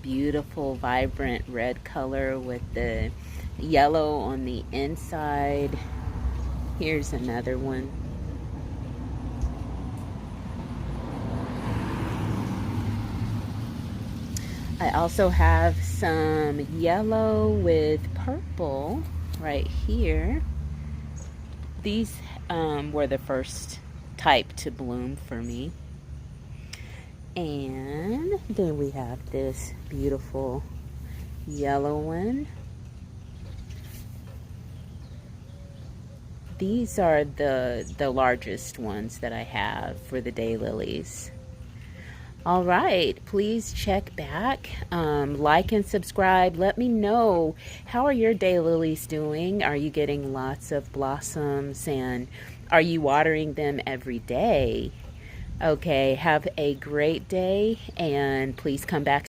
beautiful, vibrant red color with the yellow on the inside. Here's another one. I also have some yellow with purple right here. These were the first type to bloom for me. And then we have this beautiful yellow one. These are the largest ones that I have for the daylilies. All right, please check back, like and subscribe. Let me know, how are your daylilies doing? Are you getting lots of blossoms, and are you watering them every day? Okay, have a great day, and please come back